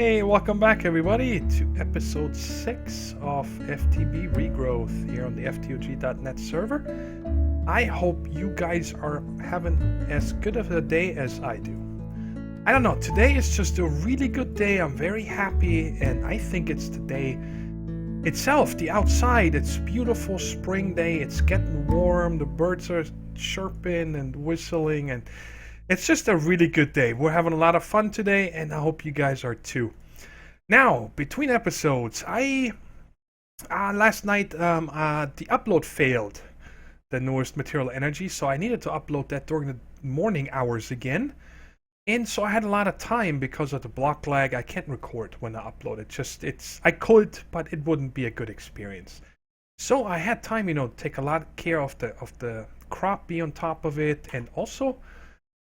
Hey, welcome back everybody to episode 6 of FTB Regrowth here on the ftog.net server. I hope you guys are having as good of a day as I do. I don't know, today is just a really good day. I'm very happy, and I think it's the day itself, the outside. It's beautiful spring day, it's getting warm, the birds are chirping and whistling, and it's just a really good day. We're having a lot of fun today, and I hope you guys are too. Now, between episodes, last night the upload failed, the newest material energy, so I needed to upload that during the morning hours again. And so I had a lot of time because of the block lag. I can't record when I upload it. I could, but it wouldn't be a good experience. So I had time, to take a lot of care of the crop, be on top of it, and also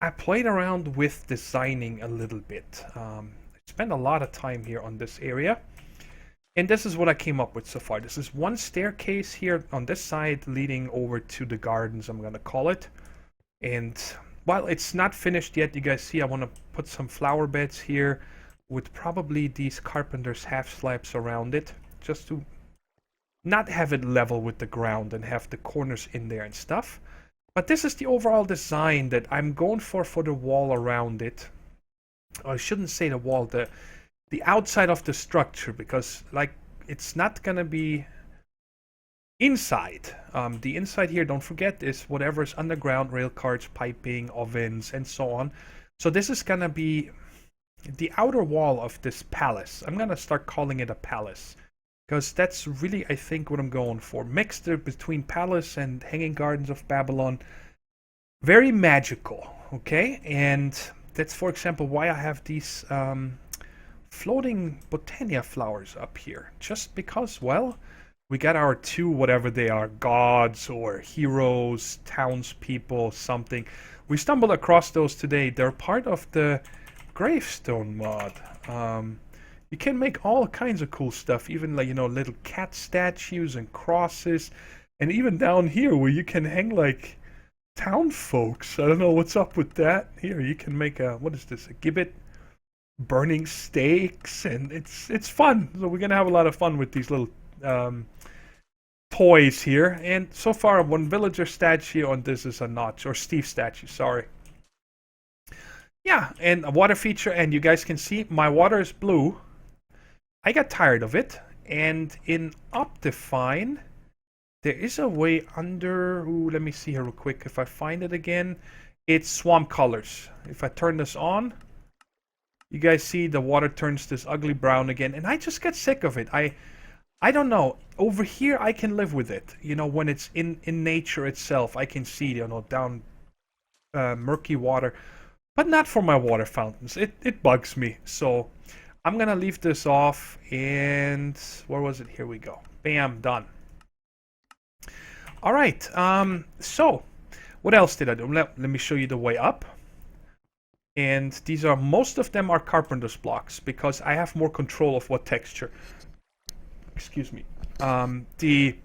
I played around with designing a little bit. I spent a lot of time here on this area, and this is what I came up with so far. This is one staircase here on this side leading over to the gardens, I'm gonna call it. And while it's not finished yet, you guys see I want to put some flower beds here with probably these carpenter's half slabs around it, just to not have it level with the ground and have the corners in there and stuff. But this is the overall design that I'm going for the wall around it. I shouldn't say the wall, the outside of the structure, because like it's not gonna be inside. The inside here, don't forget, is whatever is underground, rail cars, piping, ovens, and so on. So this is gonna be the outer wall of this palace. I'm gonna start calling it a palace, because that's really, I think, what I'm going for. Mixed between palace and hanging gardens of Babylon. Very magical, okay? And that's, for example, why I have these floating Botania flowers up here. Just because, well, we got our two, whatever they are, gods or heroes, townspeople, something. We stumbled across those today. They're part of the Gravestone mod. You can make all kinds of cool stuff, even like, little cat statues and crosses, and even down here where you can hang like town folks. I don't know what's up with that. Here you can make a, what is this, a gibbet burning stakes, and it's fun. So we're gonna have a lot of fun with these little toys here. And so far, one villager statue on this is a notch, or Steve statue, sorry. Yeah, and a water feature, and you guys can see my water is blue. I got tired of it, and in Optifine, there is a way under. Ooh, let me see here real quick. If I find it again, it's swamp colors. If I turn this on, you guys see the water turns this ugly brown again, and I just get sick of it. I don't know. Over here, I can live with it. When it's in nature itself, I can see, down murky water, but not for my water fountains. It bugs me. So I'm gonna leave this off, and where was it? Here we go. Bam, done. All right. So what else did I do? Let me show you the way up. And these are, most of them are carpenter's blocks, because I have more control of what texture. Excuse me. The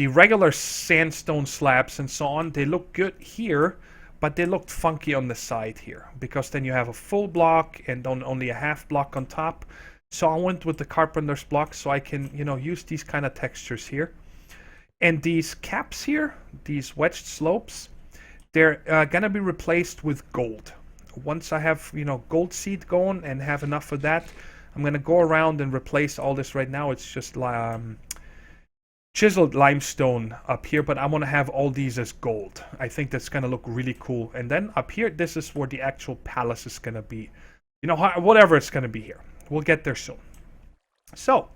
regular sandstone slabs and so on, they look good here, but they looked funky on the side here, because then you have a full block and only a half block on top. So I went with the carpenter's block, so I can, use these kind of textures here. And these caps here, these wedged slopes, they're gonna be replaced with gold. Once I have, gold seed going and have enough of that, I'm gonna go around and replace all this. Right now it's just chiseled limestone up here, but I want to have all these as gold. I think that's gonna look really cool. And then up here, this is where the actual palace is gonna be. Whatever it's gonna be here. We'll get there soon. So,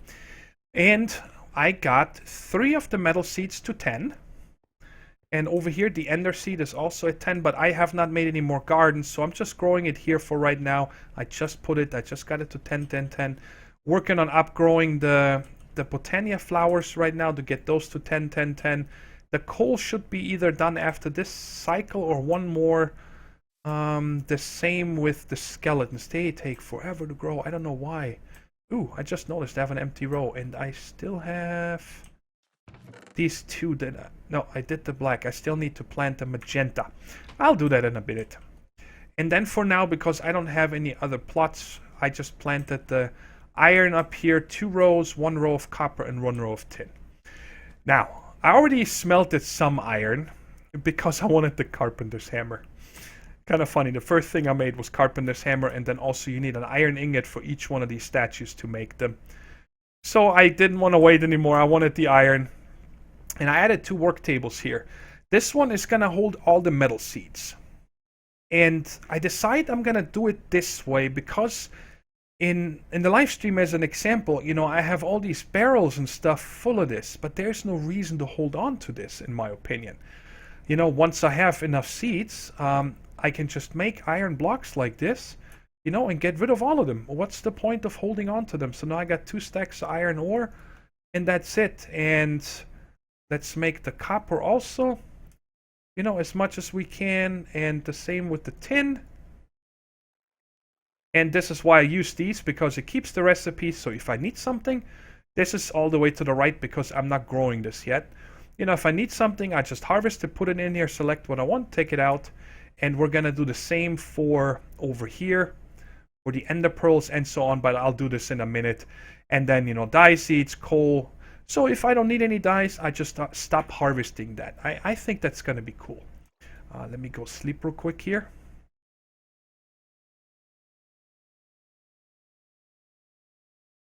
and I got 3 of the metal seeds to 10. And over here, the ender seed is also at 10, but I have not made any more gardens, so I'm just growing it here for right now. I just got it to 10, 10, 10. Working on upgrowing the Botania flowers right now to get those to 10, 10, 10. The coal should be either done after this cycle or one more. The same with the skeletons. They take forever to grow. I don't know why. Ooh, I just noticed I have an empty row, and I still have these two that... No, I did the black. I still need to plant the magenta. I'll do that in a bit. And then for now, because I don't have any other plots I just planted the iron up here, 2 rows, 1 row of copper and 1 row of tin. Now, I already smelted some iron because I wanted the carpenter's hammer. Kind of funny, the first thing I made was carpenter's hammer, and then also you need an iron ingot for each one of these statues to make them. So I didn't want to wait anymore, I wanted the iron. And I added 2 work tables here. This one is going to hold all the metal seeds. And I decide I'm going to do it this way because in the live stream, as an example, you know, I have all these barrels and stuff full of this, but there's no reason to hold on to this, in my opinion. You know, once I have enough seeds, I can just make iron blocks like this, you know, and get rid of all of them. What's the point of holding on to them? So now I got 2 stacks of iron ore, and that's it. And let's make the copper also, you know, as much as we can, and the same with the tin. And this is why I use these, because it keeps the recipe. So if I need something, this is all the way to the right because I'm not growing this yet. You know, if I need something, I just harvest it, put it in here, select what I want, take it out. And we're going to do the same for over here, for the ender pearls and so on, but I'll do this in a minute. And then, you know, dye seeds, coal. So if I don't need any dyes, I just stop harvesting that. I think that's going to be cool. Let me go sleep real quick here.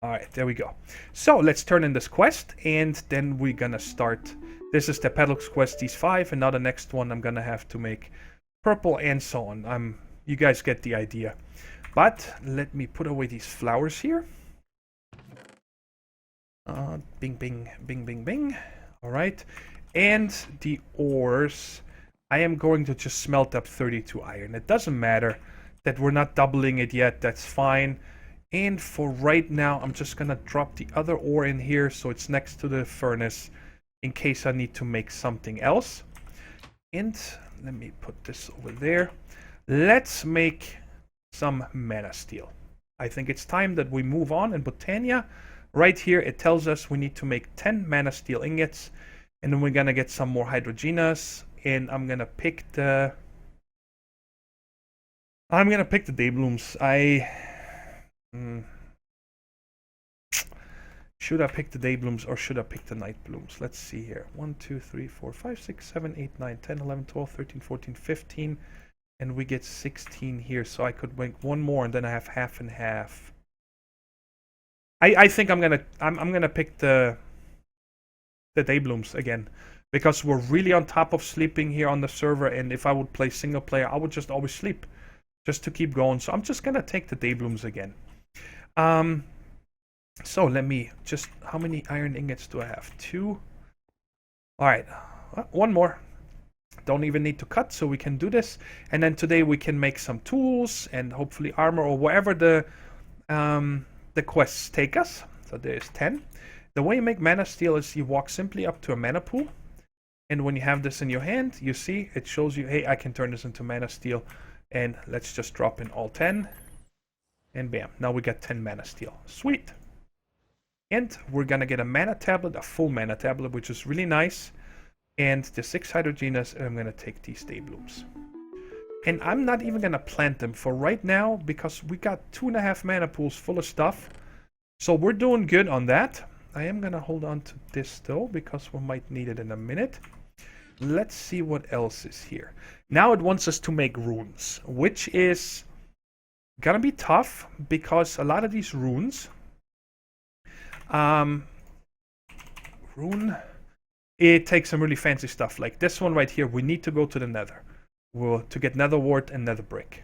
Alright, there we go. So let's turn in this quest, and then we're going to start. This is the Peddler's quest, these 5, and now the next one I'm going to have to make purple and so on. You guys get the idea. But let me put away these flowers here. Bing, bing, bing, bing, bing. Alright. And the ores, I am going to just smelt up 32 iron. It doesn't matter that we're not doubling it yet. That's fine. And for right now, I'm just going to drop the other ore in here so it's next to the furnace in case I need to make something else. And let me put this over there. Let's make some mana steel. I think it's time that we move on in Botania. Right here, it tells us we need to make 10 mana steel ingots. And then we're going to get some more hydrogenas. And I'm going to pick the... day blooms. Should I pick the day blooms or should I pick the night blooms? Let's see here. 1, 2, 3, 4, 5, 6, 7, 8, 9, 10, 11, 12, 13, 14, 15. And we get 16 here. So I could make 1 more and then I have half and half. I think I'm gonna pick the day blooms again. Because we're really on top of sleeping here on the server. And if I would play single player, I would just always sleep. Just to keep going. So I'm just gonna take the day blooms again. So let me just, how many iron ingots do I have? 2. Alright, 1 more. Don't even need to cut, so we can do this. And then today we can make some tools and hopefully armor or wherever the quests take us. So there's 10. The way you make mana steel is you walk simply up to a mana pool. And when you have this in your hand, you see, it shows you, hey, I can turn this into mana steel. And let's just drop in all 10. And bam, now we got 10 mana steel. Sweet. And we're going to get a mana tablet, a full mana tablet, which is really nice. And the 6 hydrogenas, and I'm going to take these day blooms. And I'm not even going to plant them for right now, because we got 2.5 mana pools full of stuff. So we're doing good on that. I am going to hold on to this though, because we might need it in a minute. Let's see what else is here. Now it wants us to make runes, which is gonna be tough, because a lot of these runes... it takes some really fancy stuff. Like this one right here, we need to go to the nether. To get nether wart and nether brick.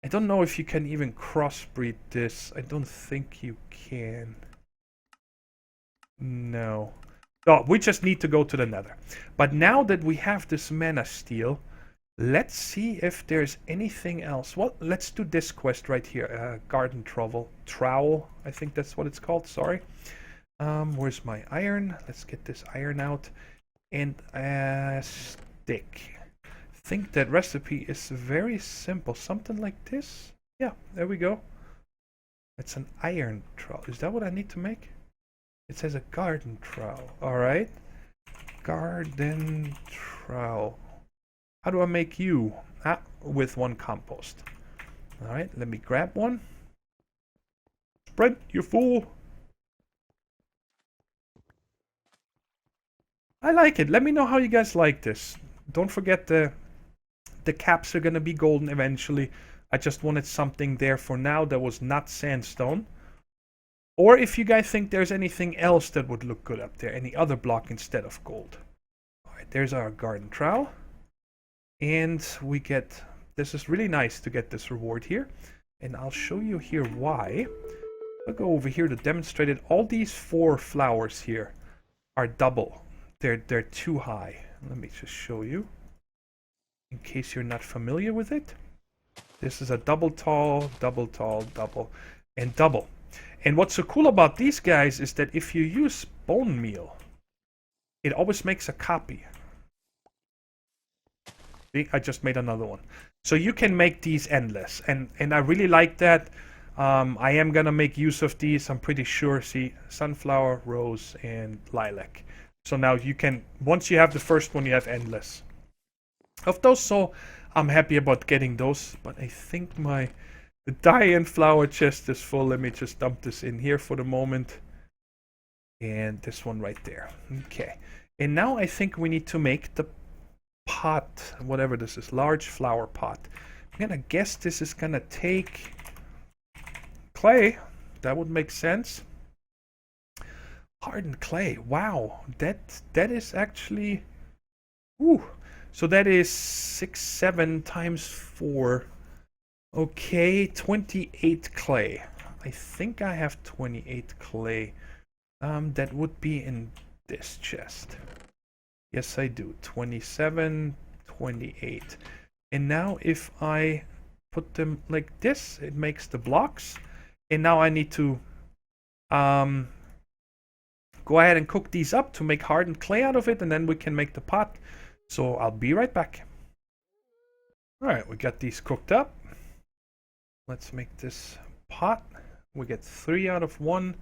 I don't know if you can even crossbreed this. I don't think you can. No. Oh, we just need to go to the nether. But now that we have this mana steel, let's see if there's anything else. Well, let's do this quest right here. Garden trowel. I think that's what it's called. Sorry. Where's my iron? Let's get this iron out. And a stick. I think that recipe is very simple. Something like this. Yeah, there we go. It's an iron trowel. Is that what I need to make? It says a garden trowel. Alright. Garden trowel. How do I make you? With 1 compost. Alright, let me grab one. sprint, you fool. I like it. Let me know how you guys like this. Don't forget the caps are going to be golden eventually. I just wanted something there for now that was not sandstone. Or if you guys think there's anything else that would look good up there. Any other block instead of gold. Alright, there's our garden trowel. And we get... This is really nice to get this reward here. And I'll show you here why. I'll go over here to demonstrate it. All these 4 flowers here are double. They're too high. Let me just show you. In case you're not familiar with it. This is a double tall, double, and double. And what's so cool about these guys is that if you use bone meal, it always makes a copy. See, I just made another one. So you can make these endless. And I really like that. I am going to make use of these, I'm pretty sure. See, sunflower, rose, and lilac. So now you can, once you have the first one, you have endless of those. So I'm happy about getting those. But I think the dye-in flower chest is full. Let me just dump this in here for the moment. And this one right there. Okay. And now I think we need to make the pot, whatever this is, large flower pot. I'm going to guess this is going to take clay. That would make sense. Hardened clay. Wow. That is actually... Ooh. So that is 7 times 4. Okay, 28 clay. I think I have 28 clay. That would be in this chest. Yes, I do. 27, 28. And now if I put them like this, it makes the blocks. And now I need to go ahead and cook these up to make hardened clay out of it, and then we can make the pot. So I'll be right back. Alright, we got these cooked up. Let's make this pot. We get 3 out of 1.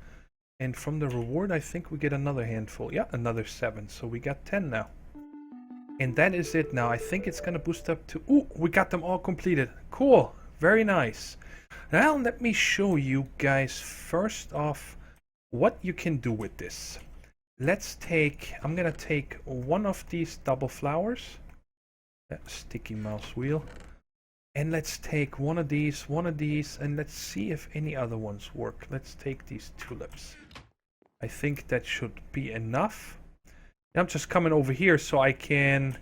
And from the reward, I think we get another handful. Yeah, another 7. So we got 10 now. And that is it now. I think it's going to boost up to... Ooh, we got them all completed. Cool. Very nice. Now let me show you guys first off what you can do with this. Let's take... I'm going to take one of these double flowers. That sticky mouse wheel. And let's take one of these, and let's see if any other ones work. Let's take these tulips. I think that should be enough. I'm just coming over here so I can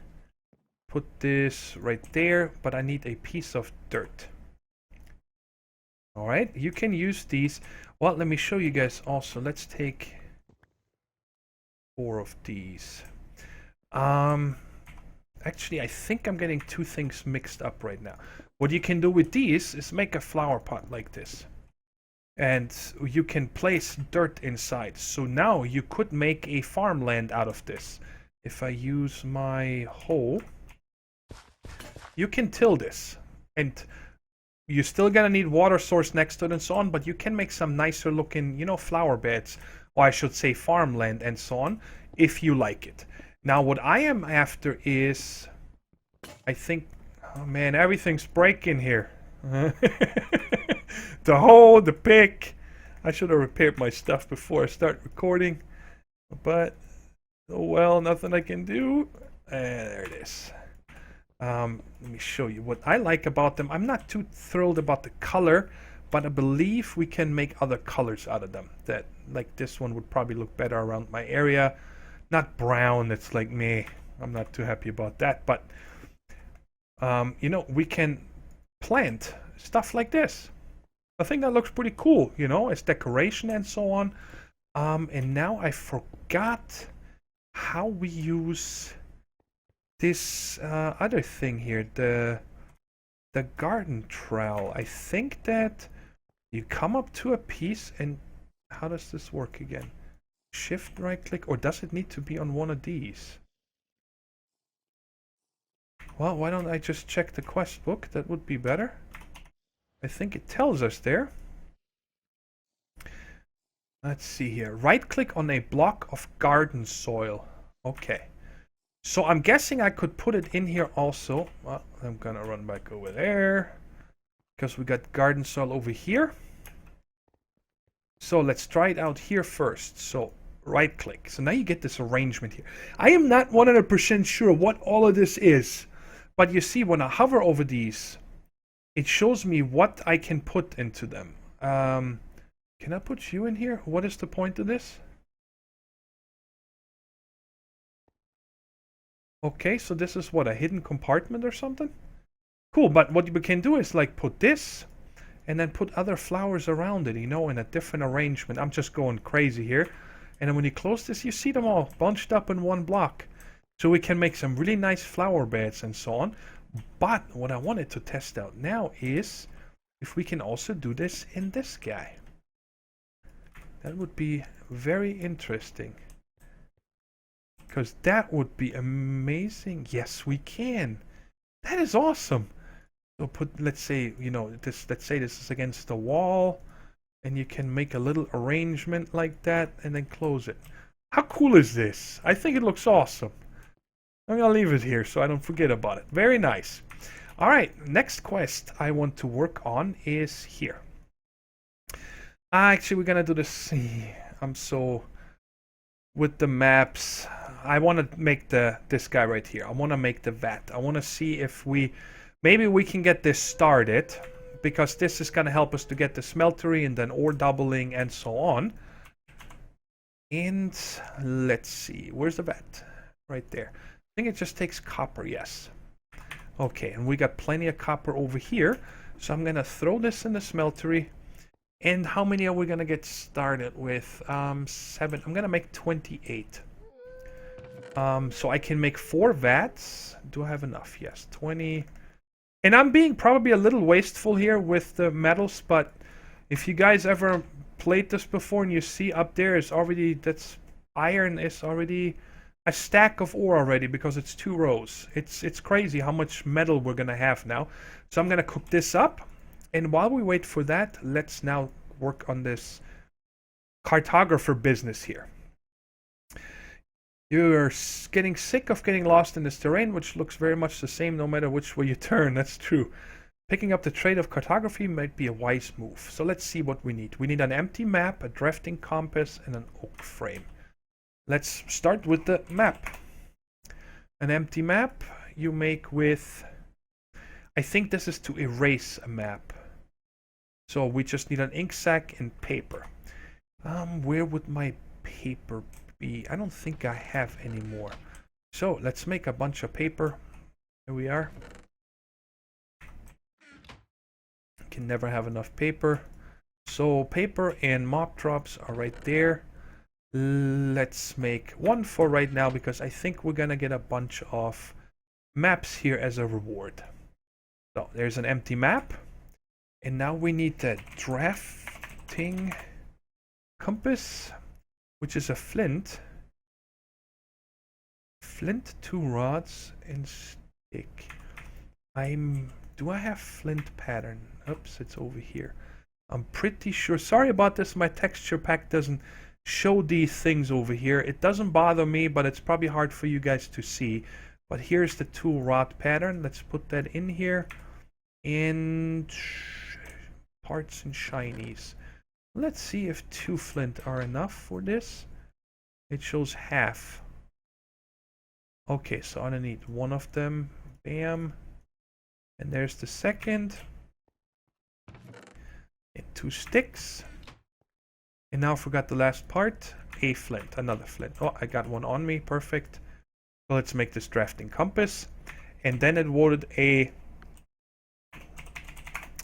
put this right there, but I need a piece of dirt. Alright, you can use these. Well, let me show you guys also. Let's take 4 of these. Actually, I think I'm getting 2 things mixed up right now. What you can do with these is make a flower pot like this. And you can place dirt inside. So now you could make a farmland out of this. If I use my hoe, you can till this. And you're still gonna need water source next to it and so on, but you can make some nicer looking, you know, flower beds. Or I should say farmland and so on, if you like it. Now what I am after is, I think, oh man, everything's breaking here. The hoe, the pick. I should have repaired my stuff before I start recording. But, oh well, nothing I can do. There it is. Let me show you what I like about them. I'm not too thrilled about the color, but I believe we can make other colors out of them. That, like this one would probably look better around my area. Not brown, it's like me. I'm not too happy about that, but you know, we can plant stuff like this. I think that looks pretty cool, you know, as decoration and so on. And now I forgot how we use this other thing here, the garden trowel. I think that you come up to a piece and how does this work again? Shift right click, or does it need to be on one of these? Well, why don't I just check the quest book? That would be better. I think it tells us there. Let's see here. Right click on a block of garden soil. Okay. So I'm guessing I could put it in here also. Well, I'm gonna run back over there. Because we got garden soil over here. So let's try it out here first. So right click. So now you get this arrangement here. I am not 100% sure what all of this is, but you see when I hover over these, it shows me what I can put into them. Can I put you in here? What is the point of this? Okay, so this is what, a hidden compartment or something? Cool, but what you can do is like put this and then put other flowers around it, you know, in a different arrangement. I'm just going crazy here. And then when you close this, you see them all bunched up in one block. So we can make some really nice flower beds and so on. But what I wanted to test out now is if we can also do this in this guy. That would be very interesting. Because that would be amazing. Yes, we can. That is awesome. So put, let's say, you know, this. Let's say this is against the wall, and you can make a little arrangement like that, and then close it. How cool is this? I think it looks awesome. I'm gonna leave it here so I don't forget about it. Very nice. All right, next quest I want to work on is here. Actually, we're gonna do this. I'm so with the maps. I want to make this guy right here. I want to make the vat. I want to see if maybe we can get this started, because this is gonna help us to get the smeltery and then ore doubling and so on. And let's see, where's the vat? Right there. I think it just takes copper. Yes. Okay, and we got plenty of copper over here, so I'm gonna throw this in the smeltery. And how many are we gonna get started with? 7. I'm gonna make 28. So I can make 4 vats. Do I have enough? Yes, 20. And I'm being probably a little wasteful here with the metals, but if you guys ever played this before and you see up there is already, that's iron is already a stack of ore already, because it's 2 rows. It's crazy how much metal we're gonna have now. So I'm gonna cook this up. And while we wait for that, let's now work on this cartographer business here. You're getting sick of getting lost in this terrain, which looks very much the same no matter which way you turn. That's true. Picking up the trade of cartography might be a wise move. So let's see what we need. We need an empty map, a drafting compass, and an oak frame. Let's start with the map. An empty map you make with... I think this is to erase a map. So we just need an ink sac and paper. Where would my paper be? I don't think I have any more. So let's make a bunch of paper. Here we are. Can never have enough paper. So paper and mob drops are right there. Let's make 1 for right now, because I think we're gonna get a bunch of maps here as a reward. So there's an empty map. And now we need the drafting compass, which is a flint. Flint, 2 rods, and stick. Do I have flint pattern? Oops, it's over here. I'm pretty sure. Sorry about this, my texture pack doesn't show these things over here. It doesn't bother me, but it's probably hard for you guys to see. But here's the 2 rod pattern. Let's put that in here. And parts and shinies. Let's see if 2 flint are enough for this. It shows half. Okay, so I need 1 of them. Bam. And there's the second. And 2 sticks. And now I forgot the last part. A flint, another flint. Oh, I got 1 on me. Perfect. So let's make this drafting compass. And then it wanted a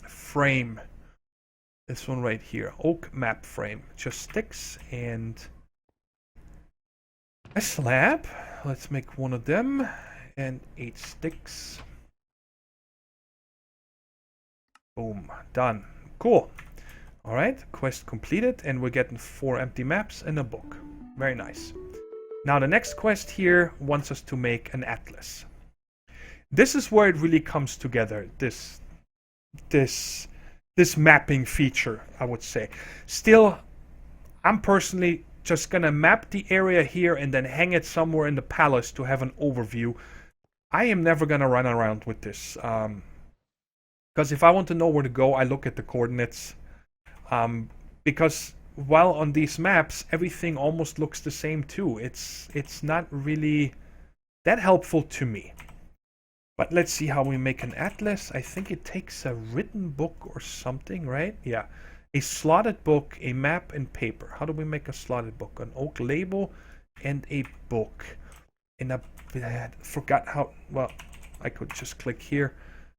frame. This one right here. Oak map frame. Just sticks and a slab. Let's make 1 of them. And 8 sticks. Boom. Done. Cool. Alright, quest completed, and we're getting 4 empty maps and a book. Very nice. Now the next quest here wants us to make an atlas. This is where it really comes together, this mapping feature, I would say. Still, I'm personally just gonna map the area here and then hang it somewhere in the palace to have an overview. I am never gonna run around with this. Because if I want to know where to go, I look at the coordinates. Because while on these maps, everything almost looks the same too. It's not really that helpful to me. But let's see how we make an atlas. I think it takes a written book or something, right? Yeah. A slotted book, a map, and paper. How do we make a slotted book? An oak label and a book. And I forgot how... Well, I could just click here.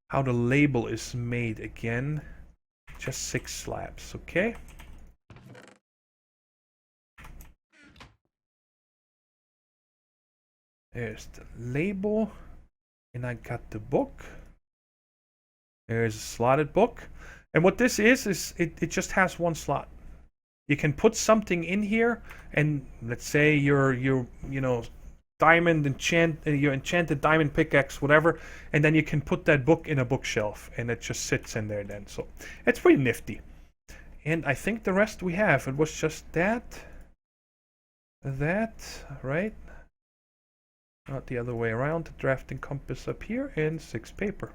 How the label is made again. Just 6 slabs, okay? There's the label. And I got the book. There's a slotted book. And what this is it just has one slot. You can put something in here, and let's say your you know, diamond your enchanted diamond pickaxe, whatever, and then you can put that book in a bookshelf, and it just sits in there then. So it's pretty nifty. And I think the rest we have. It was just that, right? Not the other way around. The drafting compass up here, and 6 paper.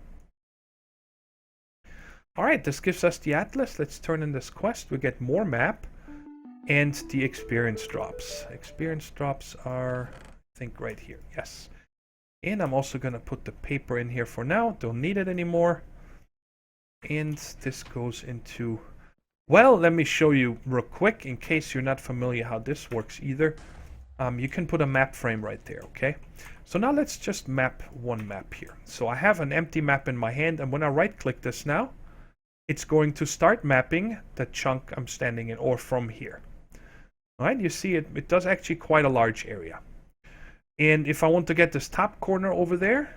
Alright, this gives us the atlas. Let's turn in this quest. We get more map and the experience drops. Experience drops are, I think, right here. Yes. And I'm also going to put the paper in here for now. Don't need it anymore. And this goes into... Well, let me show you real quick, in case you're not familiar how this works either. You can put a map frame right there, okay? So now let's just map one map here. So I have an empty map in my hand, and when I right-click this now, it's going to start mapping the chunk I'm standing in, or from here. All right, you see it does actually quite a large area. And if I want to get this top corner over there,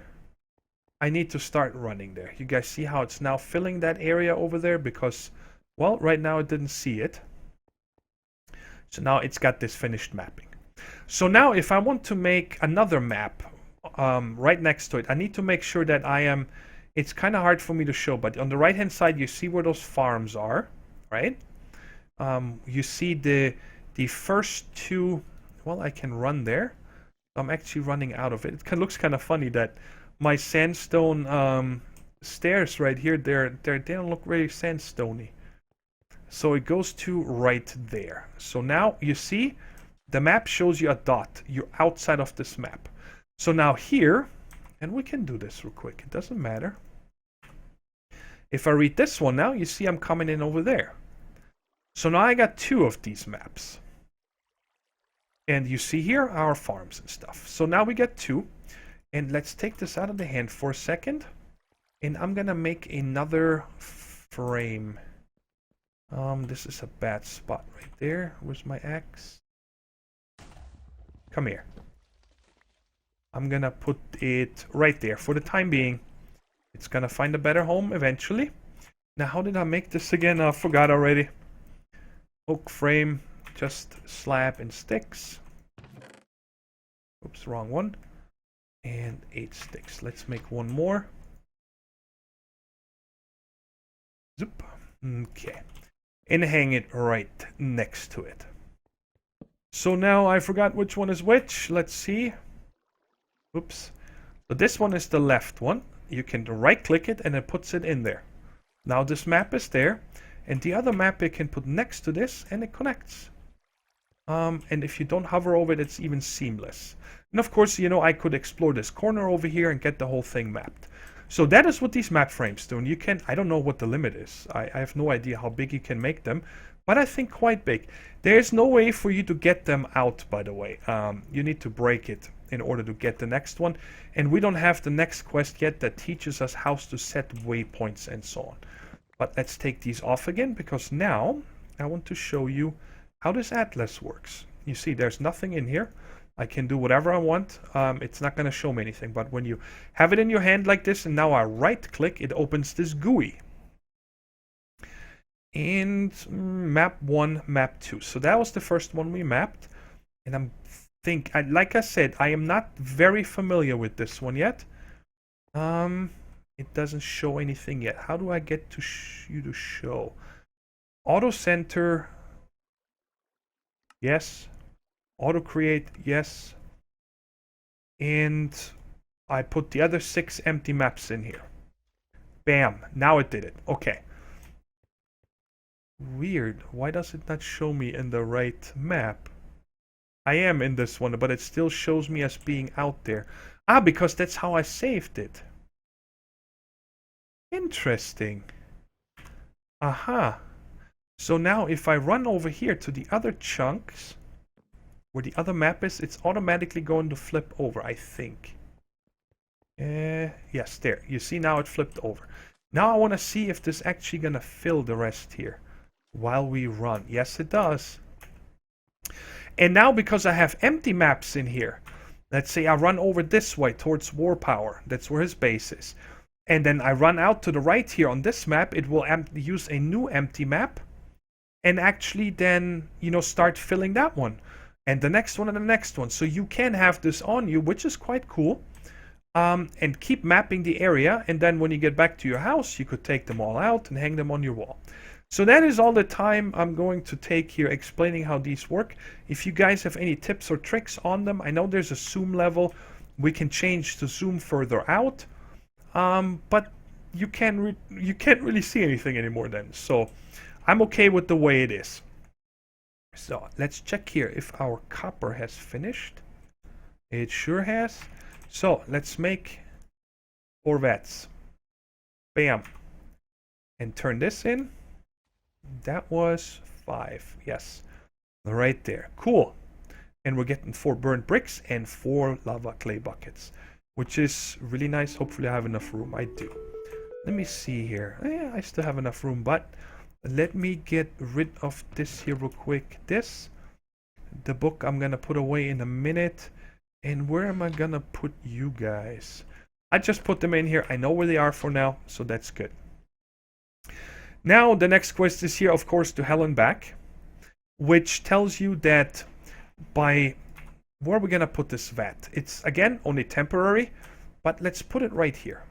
I need to start running there. You guys see how it's now filling that area over there? Because, well, right now it didn't see it. So now it's got this finished mapping. So now if I want to make another map right next to it, I need to make sure that I am... It's kind of hard for me to show, but on the right-hand side, you see where those farms are, right? You see the first 2... Well, I can run there. I'm actually running out of it. It looks kind of funny that my sandstone stairs right here, they don't look very sandstony. So it goes to right there. So now you see the map shows you a dot. You're outside of this map. So now here, and we can do this real quick. It doesn't matter. If I read this one now, you see I'm coming in over there. So now I got 2 of these maps. And you see here our farms and stuff. So now we get 2. And let's take this out of the hand for a second. And I'm going to make another frame. This is a bad spot right there. Where's my axe? Come here. I'm going to put it right there for the time being. It's going to find a better home eventually. Now, how did I make this again? I forgot already. Oak frame, just slab and sticks. Oops, wrong one. And 8 sticks. Let's make one more. Zoop. Okay. And hang it right next to it. So now I forgot which one is which. Let's see. Oops. So this one is the left one. You can right-click it and it puts it in there. Now this map is there. And the other map you can put next to this and it connects. And if you don't hover over it, it's even seamless. And of course, you know, I could explore this corner over here and get the whole thing mapped. So that is what these map frames do. And you can, I don't know what the limit is. I have no idea how big you can make them. But I think quite big. There's no way for you to get them out, by the way. You need to break it in order to get the next one. And we don't have the next quest yet that teaches us how to set waypoints and so on. But let's take these off again, because now I want to show you how this atlas works. You see, there's nothing in here. I can do whatever I want. It's not going to show me anything. But when you have it in your hand like this, and now I right-click, it opens this GUI. And map 1, map 2. So that was the first one we mapped. And like I said, I am not very familiar with this one yet. It doesn't show anything yet. How do I get to you to show? Auto center. Yes. Auto create. Yes. And I put the other 6 empty maps in here. Bam. Now it did it. Okay. Weird. Why does it not show me in the right map? I am in this one, but it still shows me as being out there. Ah, because that's how I saved it. Interesting. Aha. So now if I run over here to the other chunks, where the other map is, it's automatically going to flip over, I think. Yes, there. You see now it flipped over. Now I want to see if this actually going to fill the rest here while we run. Yes, it does. And now because I have empty maps in here, let's say I run over this way towards War Power. That's where his base is. And then I run out to the right here on this map. It will use a new empty map. And actually then, you know, start filling that one. And the next one and the next one. So you can have this on you, which is quite cool. And keep mapping the area. And then when you get back to your house, you could take them all out and hang them on your wall. So that is all the time I'm going to take here explaining how these work. If you guys have any tips or tricks on them, I know there's a zoom level. We can change the zoom further out. But you can't really see anything anymore then. So I'm okay with the way it is. So let's check here if our copper has finished. It sure has. So let's make 4 vats. Bam. And turn this in. That was 5. Yes. Right there. Cool. And we're getting 4 burnt bricks and 4 lava clay buckets, which is really nice. Hopefully I have enough room. I do. Let me see here. Yeah, I still have enough room, but let me get rid of this here real quick. The book I'm gonna put away in a minute. And where am I gonna put you guys? I just put them in here. I know where they are for now, so that's good. Now the next quest is here, of course, to hell and back, which tells you that by where are we gonna put this vat? It's again only temporary, but let's put it right here.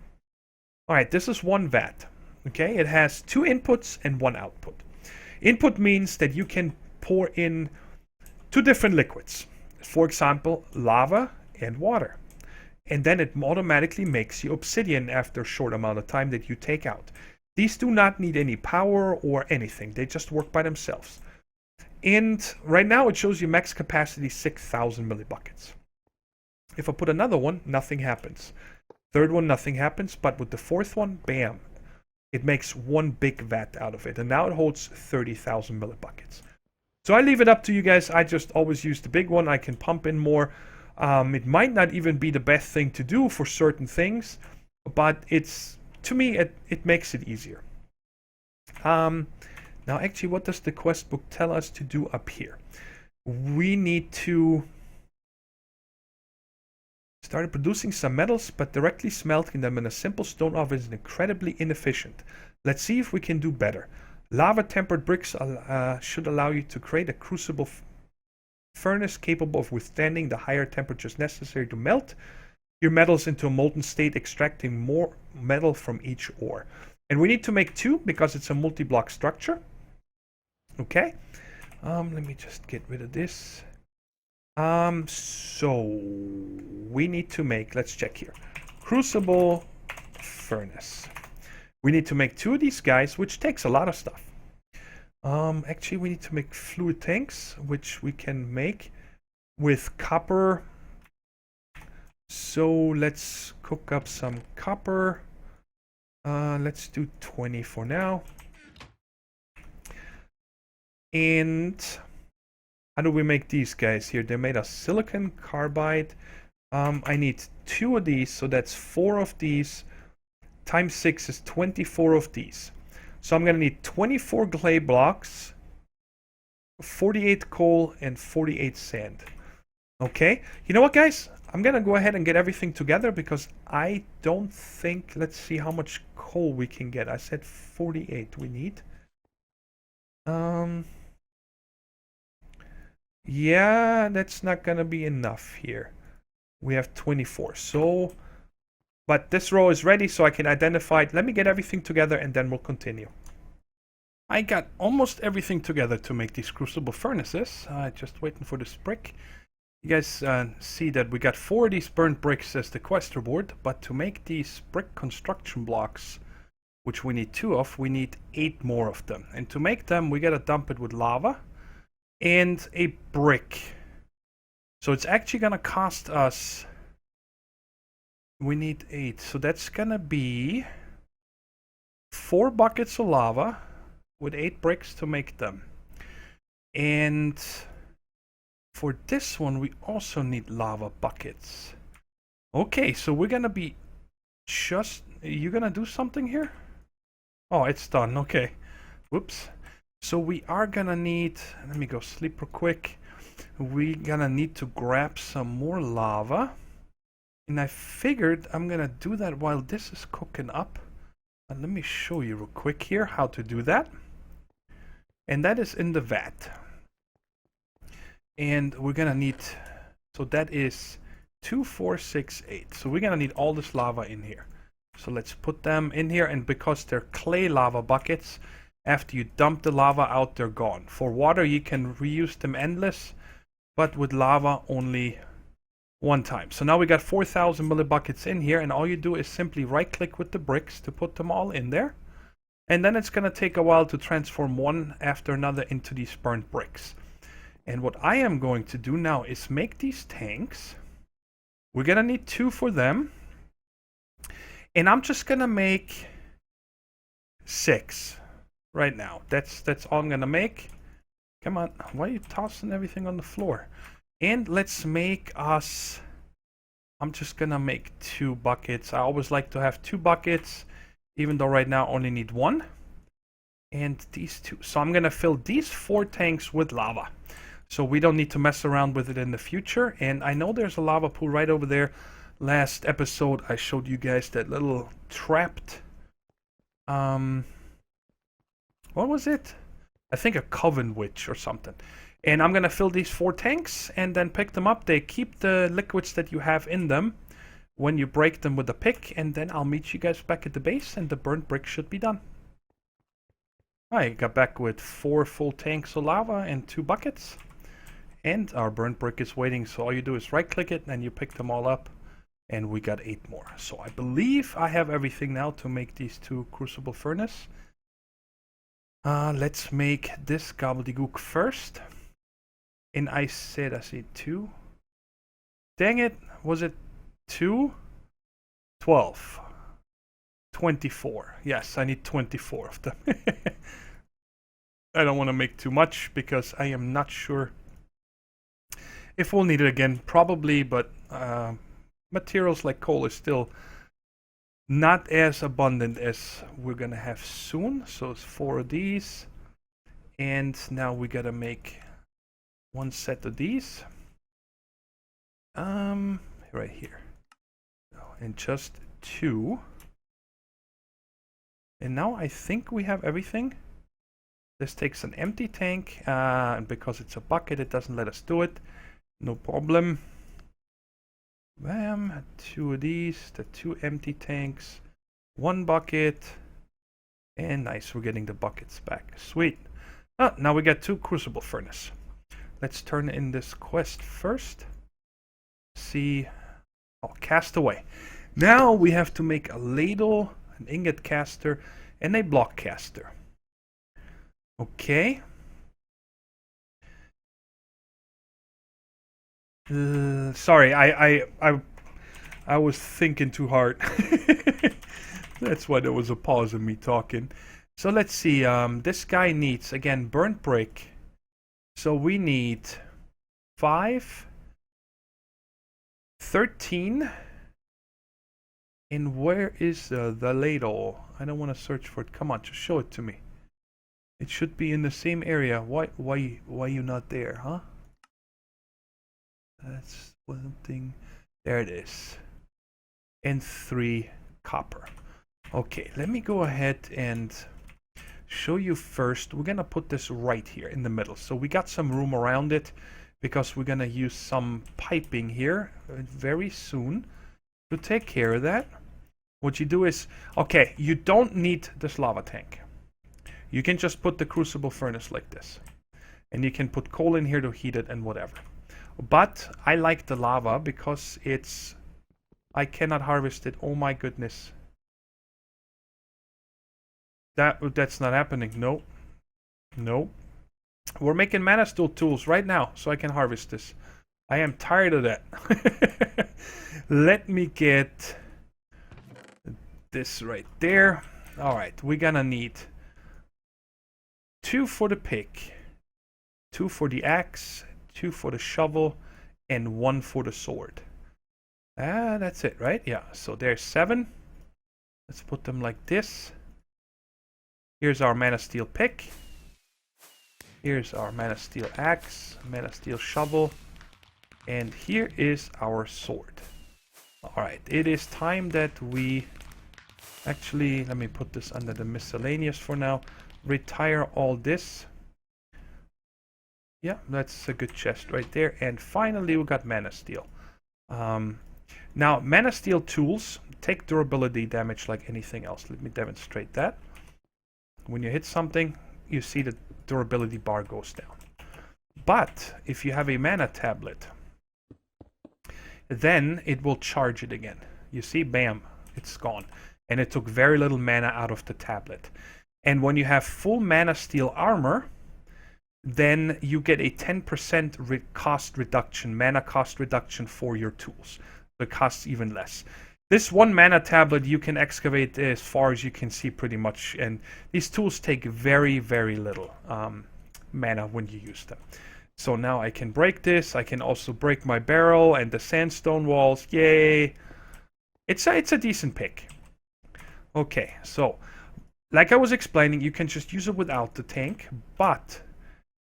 All right, this is 1 vat. Okay, it has 2 inputs and 1 output. Input means that you can pour in 2 different liquids. For example, lava and water. And then it automatically makes you obsidian after a short amount of time that you take out. These do not need any power or anything. They just work by themselves. And right now it shows you max capacity 6,000 millibuckets. If I put another one, nothing happens. Third one, nothing happens. But with the 4th one, bam. It makes 1 big vat out of it. And now it holds 30,000 millibuckets. So I leave it up to you guys. I just always use the big one. I can pump in more. It might not even be the best thing to do for certain things. But it's, to me, it makes it easier. Now actually, what does the quest book tell us to do up here? We need to start producing some metals, but directly smelting them in a simple stone oven is incredibly inefficient. Let's see if we can do better. Lava tempered bricks should allow you to create a crucible furnace capable of withstanding the higher temperatures necessary to melt your metals into a molten state, extracting more metal from each ore. And we need to make 2 because it's a multi-block structure. Okay. Let me just get rid of this. So we need to make, let's check here. Crucible furnace. We need to make 2 of these guys, which takes a lot of stuff. Actually, we need to make fluid tanks, which we can make with copper. So let's cook up some copper. Let's do 20 for now. And how do we make these guys here? They're made of silicon carbide. I need 2 of these, so that's 4 of these. Times 6 is 24 of these. So I'm going to need 24 clay blocks, 48 coal, and 48 sand. Okay. You know what, guys? I'm going to go ahead and get everything together because I don't think... Let's see how much coal we can get. I said 48 we need. Yeah, that's not going to be enough here. We have 24. So... But this row is ready, so I can identify it. Let me get everything together, and then we'll continue. I got almost everything together to make these crucible furnaces. Just waiting for this brick. You guys see that we got 4 of these burnt bricks as the quest reward. But to make these brick construction blocks, which we need 2 of, we need 8 more of them. And to make them, we gotta dump it with lava and a brick. So it's actually gonna cost us... We need 8, so that's gonna be 4 buckets of lava with 8 bricks to make them. And for this one, we also need lava buckets. Okay, so we're gonna be just... You gonna do something here? Oh, it's done. Okay. Whoops. So we are gonna need... Let me go sleep real quick. We're gonna need to grab some more lava. And I figured I'm gonna do that while this is cooking up. And let me show you real quick here how to do that. And that is in the vat. And we're gonna need... So that is 2, 4, 6, 8. So we're gonna need all this lava in here. So let's put them in here, and because they're clay lava buckets, after you dump the lava out, they're gone. For water, you can reuse them endless, but with lava, only one time. So now we got 4,000 millibuckets in here, and all you do is simply right-click with the bricks to put them all in there. And then it's going to take a while to transform one after another into these burnt bricks. And what I am going to do now is make these tanks. We're going to need 2 for them. And I'm just gonna make 6 right now. That's all I'm gonna make. Come on, why are you tossing everything on the floor? And let's make us... I'm just gonna make 2 buckets. I always like to have 2 buckets, even though right now I only need 1. And these 2. So I'm gonna fill these 4 tanks with lava. So we don't need to mess around with it in the future. And I know there's a lava pool right over there. Last episode, I showed you guys that little trapped... what was it? I think a coven witch or something. And I'm going to fill these 4 tanks and then pick them up. They keep the liquids that you have in them when you break them with a pick. And then I'll meet you guys back at the base and the burnt brick should be done. I got back with 4 full tanks of lava and 2 buckets. And our burnt brick is waiting. So all you do is right click it and you pick them all up. And we got 8 more. So I believe I have everything now to make these 2 crucible furnace. Let's make this gobbledygook first. And I said I see 2. Dang it. Was it 2? 12. 24. Yes, I need 24 of them. I don't want to make too much because I am not sure if we'll need it again. Probably, but... materials like coal is still not as abundant as we're gonna have soon. So it's 4 of these. And now we gotta make 1 set of these. Right here. And just 2. And now I think we have everything. This takes an empty tank. And because it's a bucket, it doesn't let us do it. No problem. Bam, 2 of these, the 2 empty tanks, 1 bucket, and nice, we're getting the buckets back. Sweet. Oh, now we got 2 crucible furnace. Let's turn in this quest first. See, oh, cast away. Now we have to make a ladle, an ingot caster, and a block caster. Okay. Sorry, I was thinking too hard. That's why there was a pause in me talking. So let's see. This guy needs, again, burnt brick. So we need 5, 13. And where is the ladle? I don't want to search for it. Come on, just show it to me. It should be in the same area. Why you not there, huh? That's one thing. There it is. And 3 copper. Okay, let me go ahead and show you first. We're gonna put this right here in the middle. So we got some room around it because we're gonna use some piping here very soon to take care of that. What you do is, okay, you don't need this lava tank. You can just put the crucible furnace like this. And you can put coal in here to heat it and whatever. But I like the lava because it's... I cannot harvest it. Oh my goodness. That's not happening. No. No. We're making mana steel tools right now so I can harvest this. I am tired of that. Let me get this right there. Alright, we're gonna need 2 for the pick, 2 for the axe, 2 for the shovel, and 1 for the sword. That's it, right? Yeah, so there's 7. Let's put them like this. Here's our mana steel pick. Here's our mana steel axe, mana steel shovel, and here is our sword. Alright, it is time that we actually, let me put this under the miscellaneous for now. Retire all this. Yeah, that's a good chest right there. And finally, we got mana steel. Now, mana steel tools take durability damage like anything else. Let me demonstrate that. When you hit something, you see the durability bar goes down. But if you have a mana tablet, then it will charge it again. You see, bam, it's gone. And it took very little mana out of the tablet. And when you have full mana steel armor, then you get a 10% cost reduction, mana cost reduction for your tools. So it costs even less. This one mana tablet you can excavate as far as you can see pretty much. And these tools take very, very little mana when you use them. So now I can break this. I can also break my barrel and the sandstone walls. Yay! It's a decent pick. Okay, so like I was explaining, you can just use it without the tank. But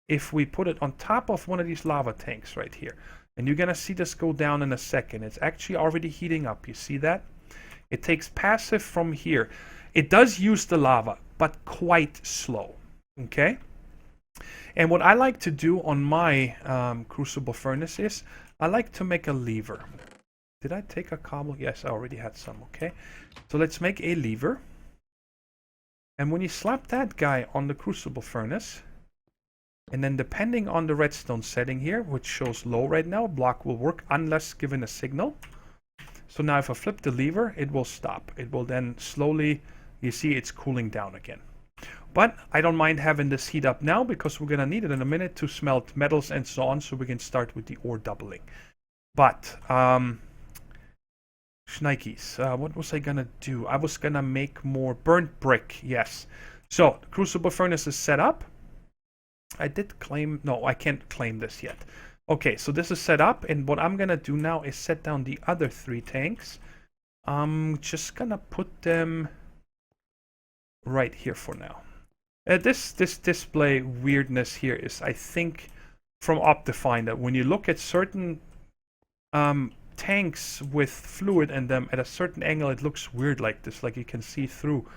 if we put it on top of one of these lava tanks right here, and you're going to see this go down in a second. It's actually already heating up. You see that? It takes passive from here. It does use the lava, but quite slow. Okay? And what I like to do on my Crucible furnace is I like to make a lever. Did I take a cobble? Yes, I already had some. Okay. So let's make a lever. And when you slap that guy on the Crucible furnace, and then depending on the redstone setting here, which shows low right now, block will work unless given a signal. So now if I flip the lever, it will stop. It will then slowly, you see it's cooling down again. But I don't mind having this heat up now because we're going to need it in a minute to smelt metals and so on, so we can start with the ore doubling. But, Schnikes, what was I going to do? I was going to make more burnt brick, yes. So, the Crucible furnace is set up. I did claim, no, I can't claim this yet. Okay, so this is set up, and what I'm gonna do now is set down the other 3 tanks. I'm just gonna put them right here for now. This display weirdness here is, I think, from Optifine, that when you look at certain tanks with fluid in them at a certain angle, it looks weird like this, like you can see through.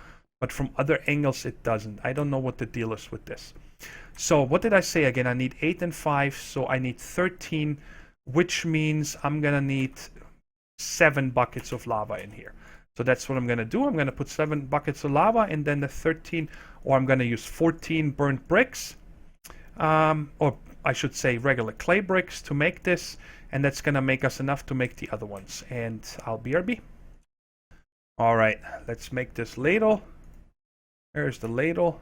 But from other angles, it doesn't. I don't know what the deal is with this. So what did I say again? I need 8 and 5, so I need 13, which means I'm going to need 7 buckets of lava in here. So that's what I'm going to do. I'm going to put 7 buckets of lava and then the 13, or I'm going to use 14 burnt bricks, or I should say regular clay bricks to make this, and that's going to make us enough to make the other ones. And I'll BRB. All right, let's make this ladle. There's the ladle.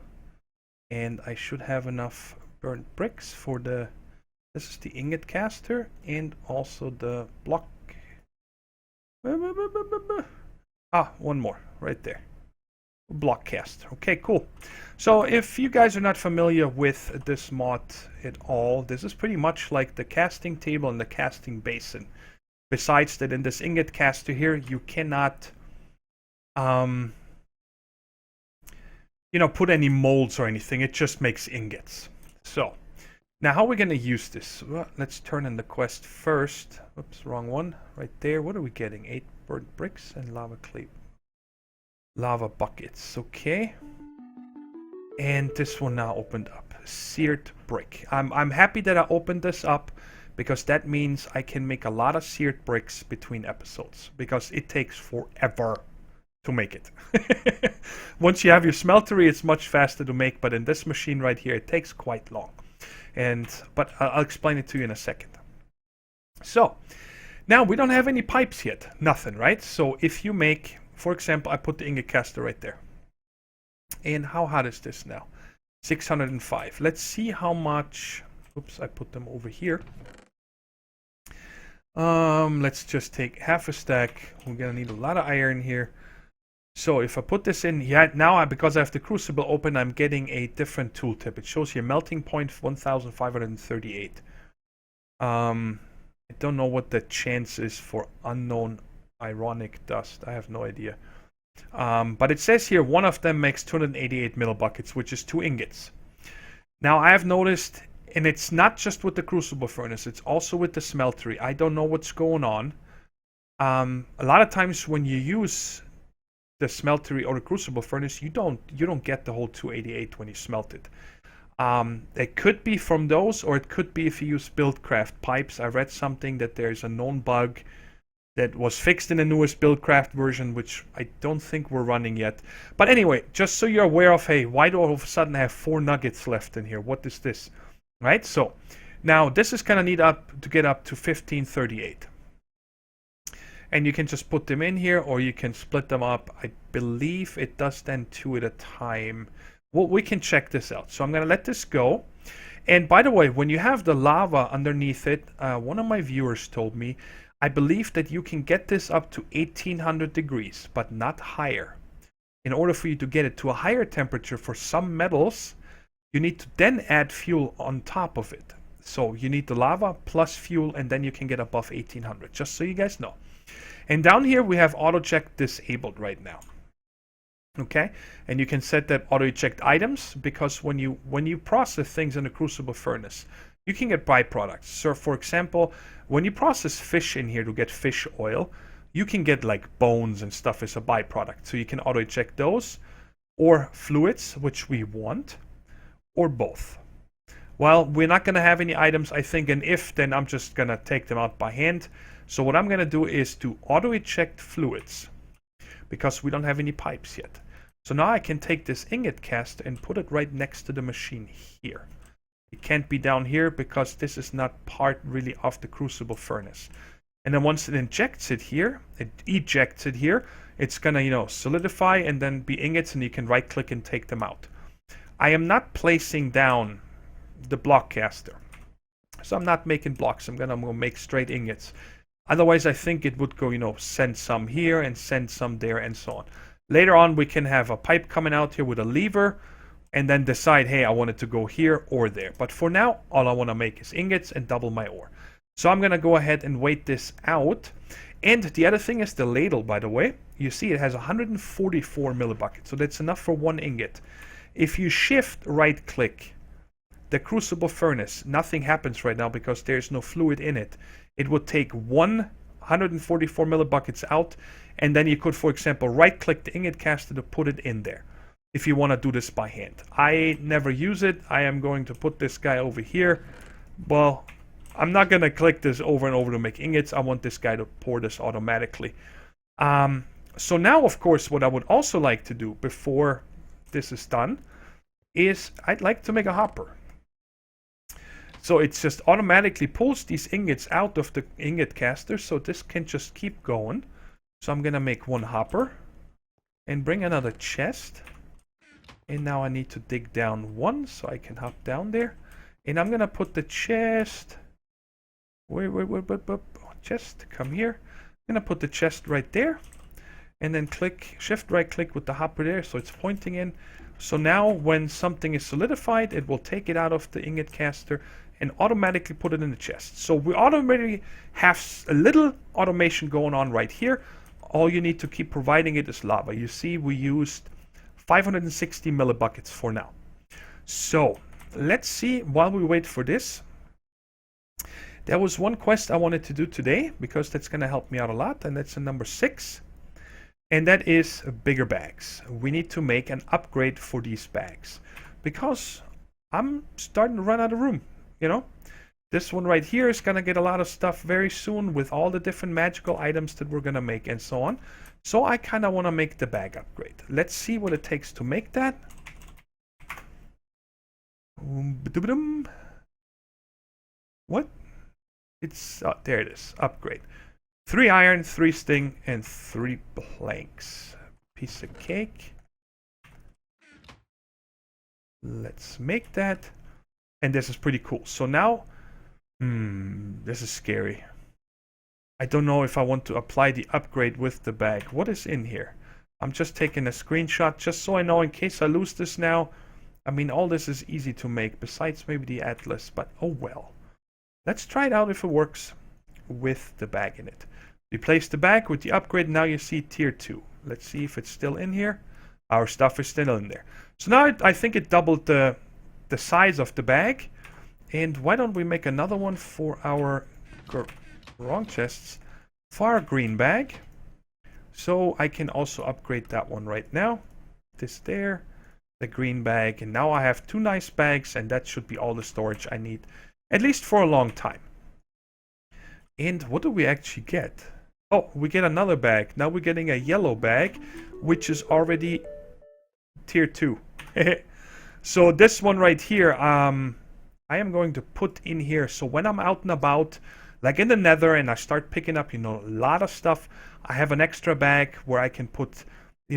And I should have enough burnt bricks for the, this is the ingot caster, and also the block. Ah, one more, right there. Block caster. Okay, cool. So if you guys are not familiar with this mod at all, this is pretty much like the casting table and the casting basin. Besides that, in this ingot caster here, you cannot put any molds or anything. It just makes ingots. So, now how are we going to use this? Well, let's turn in the quest first. Oops, wrong one. Right there. What are we getting? 8 burnt bricks and lava clay. Lava buckets. Okay. And this one now opened up. Seared brick. I'm happy that I opened this up, because that means I can make a lot of seared bricks between episodes, because it takes forever to make it. Once you have your smeltery, it's much faster to make, but in this machine right here, it takes quite long. But I'll explain it to you in a second. So, now we don't have any pipes yet. Nothing, right? So if you make, for example, I put the ingot caster right there. And how hot is this now? 605. Let's see how much. Oops, I put them over here. Let's just take half a stack. We're gonna need a lot of iron here. So if I put this in, yeah, now because I have the Crucible open, I'm getting a different tooltip. It shows here melting point 1538. I don't know what the chance is for unknown ironic dust. I have no idea. But it says here one of them makes 288 millibuckets, which is 2 ingots. Now I have noticed, and it's not just with the Crucible furnace, it's also with the smeltery. I don't know what's going on. A lot of times when you use the smeltery or the Crucible furnace, you don't get the whole 288 when you smelt it. It could be from those, or it could be if you use Buildcraft pipes. I read something that there's a known bug that was fixed in the newest Buildcraft version, which I don't think we're running yet. But anyway, just so you're aware of, hey, why do all of a sudden I have 4 nuggets left in here? What is this? Right? So now this is kind of neat to get up to 1538. And you can just put them in here, or you can split them up. I believe it does then 2 at a time. Well, we can check this out. So I'm going to let this go. And by the way, when you have the lava underneath it, one of my viewers told me, I believe that you can get this up to 1800 degrees, but not higher. In order for you to get it to a higher temperature for some metals, you need to then add fuel on top of it. So you need the lava plus fuel, and then you can get above 1800, just so you guys know. And down here we have auto check disabled right now. Okay, and you can set that auto eject items, because when you process things in the Crucible furnace, you can get byproducts. So for example, when you process fish in here to get fish oil, you can get like bones and stuff as a byproduct. So you can auto eject those, or fluids, which we want, or both. Well, we're not going to have any items, I think, and if, then I'm just going to take them out by hand. So what I'm going to do is to auto eject fluids, because we don't have any pipes yet. So now I can take this ingot caster and put it right next to the machine here. It can't be down here because this is not part really of the Crucible furnace. And then once it ejects it here, it's gonna, solidify and then be ingots, and you can right click and take them out. I am not placing down the block caster. So I'm not making blocks. I'm gonna make straight ingots. Otherwise, I think it would go, send some here and send some there and so on. Later on, we can have a pipe coming out here with a lever and then decide, hey, I want it to go here or there. But for now, all I want to make is ingots and double my ore. So I'm going to go ahead and wait this out. And the other thing is the ladle, by the way. You see it has 144 millibuckets. So that's enough for 1 ingot. If you shift right click the Crucible furnace, nothing happens right now because there's no fluid in it. It would take 144 millibuckets out, and then you could, for example, right-click the ingot caster to put it in there if you want to do this by hand. I never use it. I am going to put this guy over here. Well, I'm not going to click this over and over to make ingots. I want this guy to pour this automatically. So now, of course, what I would also like to do before this is done is I'd like to make a hopper. So it just automatically pulls these ingots out of the ingot caster, so this can just keep going. So I'm going to make 1 hopper and bring another chest. And now I need to dig down 1 so I can hop down there. And I'm going to put the chest... Chest, come here. I'm going to put the chest right there. And then shift right click with the hopper there, so it's pointing in. So now when something is solidified, it will take it out of the ingot caster and automatically put it in the chest. So we automatically have a little automation going on right here. All you need to keep providing it is lava. You see we used 560 millibuckets for now. So let's see while we wait for this. There was one quest I wanted to do today because that's going to help me out a lot, and that's number 6. And that is bigger bags. We need to make an upgrade for these bags because I'm starting to run out of room. This one right here is going to get a lot of stuff very soon with all the different magical items that we're going to make and so on. So I kind of want to make the bag upgrade. Let's see what it takes to make that. What? It's, there it is, upgrade. 3 iron, 3 sting, and 3 planks. Piece of cake. Let's make that. And this is pretty cool. So now, this is scary. I don't know if I want to apply the upgrade with the bag. What is in here? I'm just taking a screenshot just so I know in case I lose this now. I mean, all this is easy to make besides maybe the atlas, but oh well. Let's try it out if it works with the bag in it. Replace the bag with the upgrade. Now you see tier 2. Let's see if it's still in here. Our stuff is still in there. So now I think it doubled the size of the bag. And why don't we make another one for our wrong chests, for our green bag. So I can also upgrade that one right now. This there, the green bag. And now I have 2 nice bags, and that should be all the storage I need, at least for a long time. And what do we actually get? Oh, we get another bag. Now we're getting a yellow bag, which is already tier 2. So this one right here, I am going to put in here. So when I'm out and about, like in the nether, and I start picking up, a lot of stuff, I have an extra bag where I can put,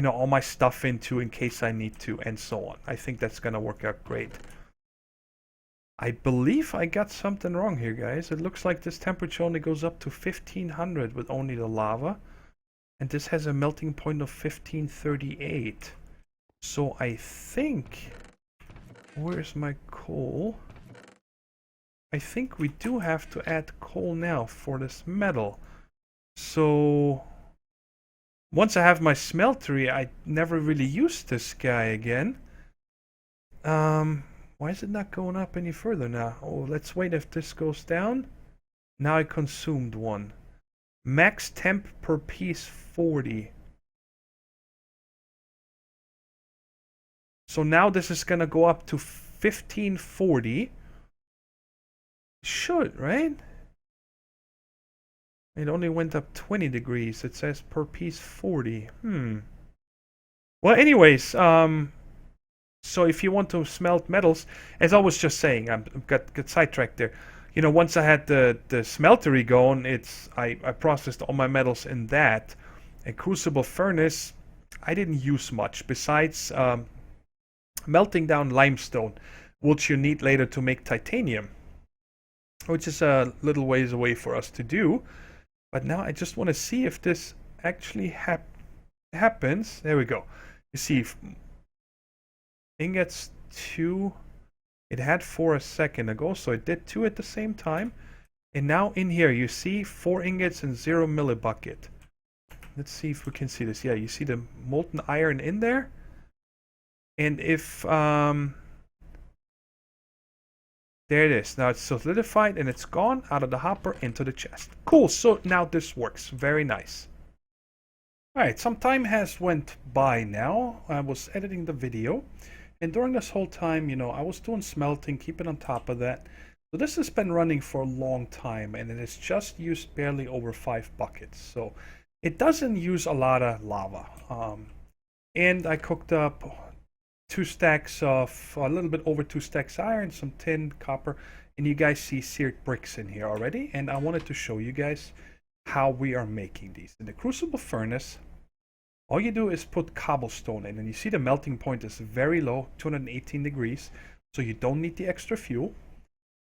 all my stuff into in case I need to, and so on. I think that's going to work out great. I believe I got something wrong here, guys. It looks like this temperature only goes up to 1500 with only the lava. And this has a melting point of 1538. So I think... Where's my coal? I think we do have to add coal now for this metal. So... Once I have my smeltery, I never really used this guy again. Why is it not going up any further now? Oh, let's wait if this goes down. Now I consumed one. Max temp per piece 40. So now this is gonna go up to 1540. Should, right? It only went up 20 degrees. It says per piece 40. Well, anyways, so if you want to smelt metals, as I was just saying, I got sidetracked there. Once I had the smeltery going, I processed all my metals in that. A Crucible furnace, I didn't use much besides melting down limestone, which you need later to make titanium, which is a little ways away for us to do. But now I just want to see if this actually happens. There we go. You see, ingots 2. It had 4 a second ago, so it did 2 at the same time. And now in here you see 4 ingots and 0 millibucket. Let's see if we can see this. Yeah, you see the molten iron in there. And if there it is. Now it's solidified and it's gone out of the hopper into the chest. Cool. So now this works. Very nice. Alright, some time has went by now. I was editing the video. And during this whole time, I was doing smelting, keeping on top of that. So this has been running for a long time, and it has just used barely over 5 buckets. So it doesn't use a lot of lava. And I cooked up 2 stacks of, a little bit over 2 stacks iron, some tin, copper, and you guys see seared bricks in here already. And I wanted to show you guys how we are making these. In the Crucible furnace, all you do is put cobblestone in, and you see the melting point is very low, 218 degrees, so you don't need the extra fuel.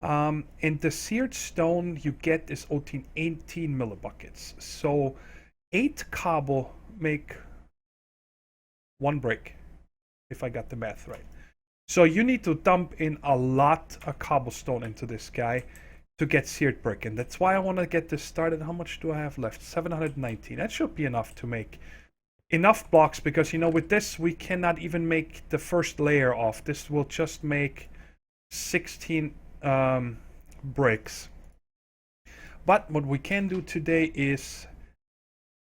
And the seared stone you get is 18 millibuckets. So 8 cobble make 1 brick, if I got the math right. So you need to dump in a lot of cobblestone into this guy to get seared brick, and that's why I want to get this started. How much do I have left? 719. That should be enough to make enough blocks, because with this we cannot even make the first layer off. This will just make 16 bricks. But what we can do today is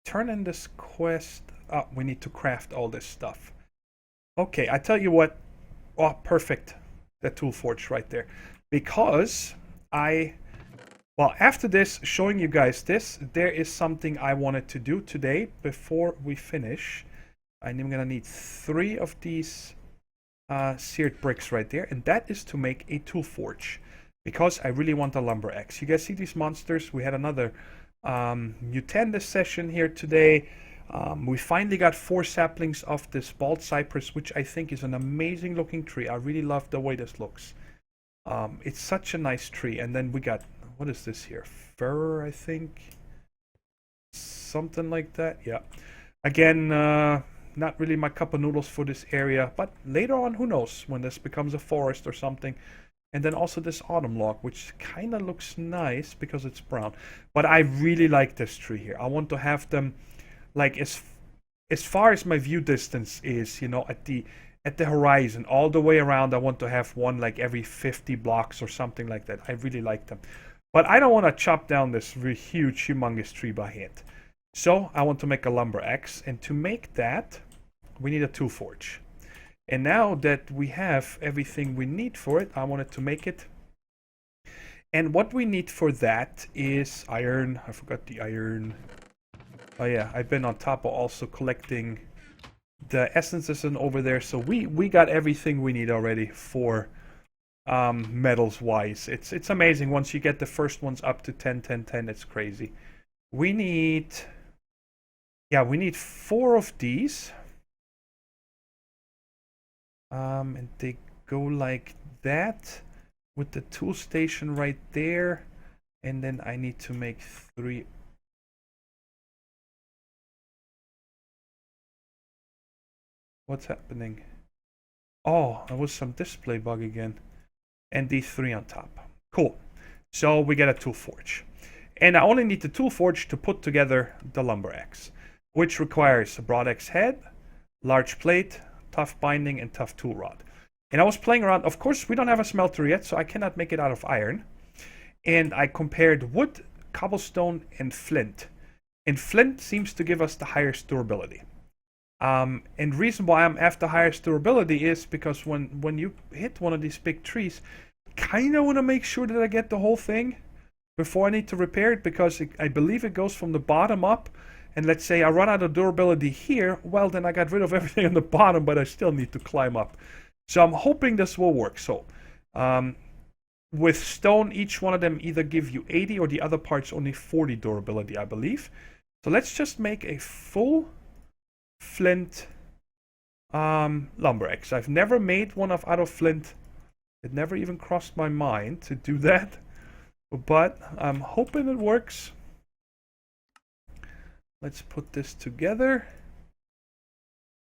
turn in this quest. We need to craft all this stuff. Okay, I tell you what. Oh, perfect. The tool forge right there. Because well, after this, showing you guys this, there is something I wanted to do today before we finish. I'm going to need 3 of these seared bricks right there, and that is to make a tool forge, because I really want a lumber axe. You guys see these monsters? We had another new 10 this session here today. We finally got 4 saplings of this bald cypress, which I think is an amazing looking tree. I really love the way this looks. It's such a nice tree. And then we got, what is this here? Fir, I think. Something like that. Yeah. Again, not really my cup of noodles for this area. But later on, who knows, when this becomes a forest or something. And then also this autumn log, which kind of looks nice because it's brown. But I really like this tree here. I want to have them like as far as my view distance is, you know, at the horizon, all the way around. I want to have one like every 50 blocks or something like that. I really like them. But I don't want to chop down this really huge, humongous tree by hand. So I want to make a lumber axe. And to make that, we need a tool forge. And now that we have everything we need for it, I wanted to make it. And what we need for that is iron. I forgot the iron. Oh yeah, I've been on top of also collecting the essences and over there. So we got everything we need already for metals wise. It's amazing once you get the first ones up to 10, 10, 10. It's crazy. We need 4 of these. And they go like that with the tool station right there. And then I need to make 3. What's happening? Oh, there was some display bug again. And these 3 on top. Cool. So we get a tool forge. And I only need the tool forge to put together the lumber axe, which requires a broad axe head, large plate, tough binding, and tough tool rod. And I was playing around. Of course, we don't have a smelter yet, so I cannot make it out of iron. And I compared wood, cobblestone, and flint. And flint seems to give us the highest durability. And the reason why I'm after highest durability is because when you hit one of these big trees, kind of want to make sure that I get the whole thing before I need to repair it, because I believe it goes from the bottom up. And let's say I run out of durability here, well, then I got rid of everything on the bottom, but I still need to climb up. So I'm hoping this will work. So with stone, each one of them either give you 80 or the other parts only 40 durability, I believe. So let's just make a full flint lumber axe. I've never made one out of flint. It never even crossed my mind to do that. But I'm hoping it works. Let's put this together.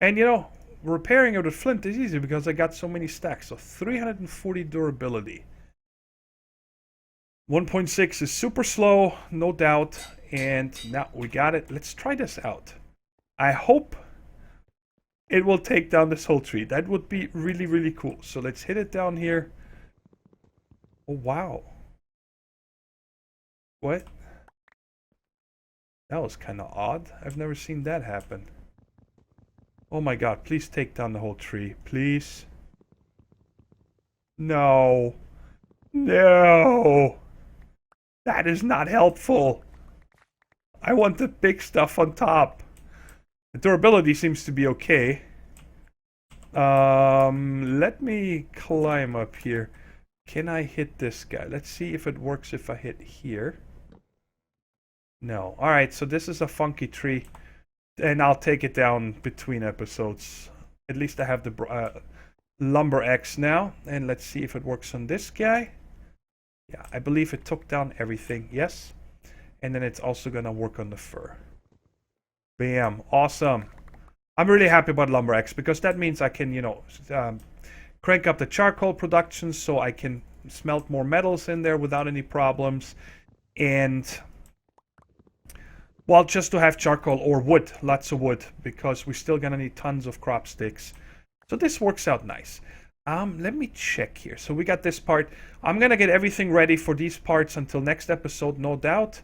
And you know, repairing it with flint is easy because I got so many stacks. So 340 durability. 1.6 is super slow, no doubt. And now we got it. Let's try this out. I hope it will take down this whole tree. That would be really, really cool. So let's hit it down here. Oh, wow. What? That was kind of odd. I've never seen that happen. Oh my god, please take down the whole tree. Please. No. No. That is not helpful. I want the big stuff on top. The durability seems to be okay. Let me climb up here. Can I hit this guy? Let's see if it works if I hit here. No. Alright, so this is a funky tree. And I'll take it down between episodes. At least I have the lumber axe now. And let's see if it works on this guy. Yeah, I believe it took down everything. Yes. And then it's also going to work on the fur. Bam. Awesome. I'm really happy about lumber axe because that means I can, you know, crank up the charcoal production so I can smelt more metals in there without any problems. And well, just to have charcoal or wood, lots of wood, because we're still gonna need tons of crop sticks. So this works out nice. Let me check here. So we got this part. I'm gonna get everything ready for these parts until next episode, no doubt.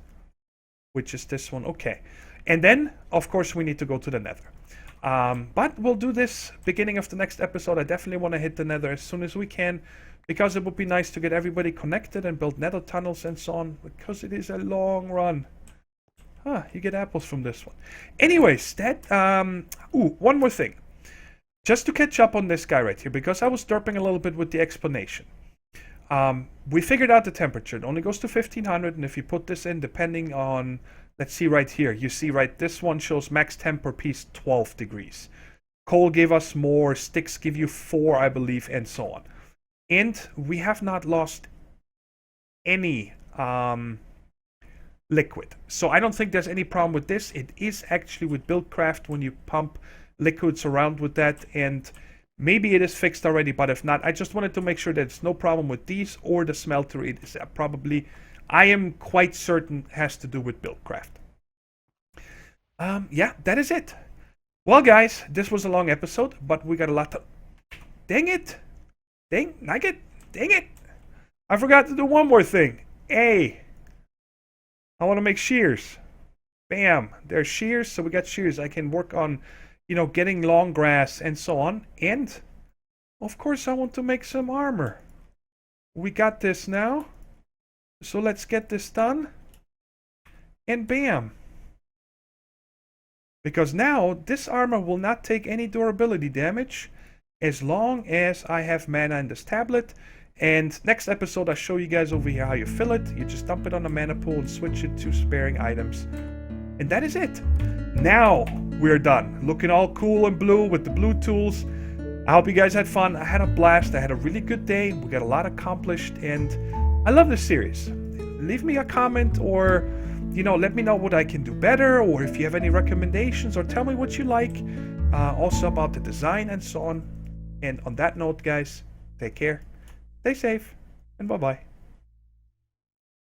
Which is this one. Okay. And then, of course, we need to go to the nether. But we'll do this beginning of the next episode. I definitely want to hit the nether as soon as we can, because it would be nice to get everybody connected and build nether tunnels and so on, because it is a long run. Huh, you get apples from this one. Anyways, that, one more thing. Just to catch up on this guy right here, because I was derping a little bit with the explanation. We figured out the temperature. It only goes to 1500, and if you put this in, depending on let's see right here. You see, right, this one shows max temp per piece 12 degrees. Coal gave us more, sticks give you 4, I believe, and so on. And we have not lost any liquid. So I don't think there's any problem with this. It is actually with Buildcraft when you pump liquids around with that, and maybe it is fixed already, but if not, I just wanted to make sure that it's no problem with these or the smelter. It is probably, I am quite certain, has to do with Buildcraft. Yeah, that is it. Well, guys, this was a long episode, but we got a lot to... Dang it! Dang it! I forgot to do one more thing. Hey! I want to make shears. Bam! There's shears, so we got shears. I can work on, you know, getting long grass and so on. And, of course, I want to make some armor. We got this now. So let's get this done. And bam! Because now, this armor will not take any durability damage as long as I have mana in this tablet. And next episode, I'll show you guys over here how you fill it. You just dump it on the mana pool and switch it to sparing items. And that is it. Now, we're done. Looking all cool and blue with the blue tools. I hope you guys had fun. I had a blast. I had a really good day. We got a lot accomplished. And I love this series. Leave me a comment or... you know, let me know what I can do better, or if you have any recommendations, or tell me what you like, also about the design and so on. And on that note, guys, take care, stay safe, and bye-bye.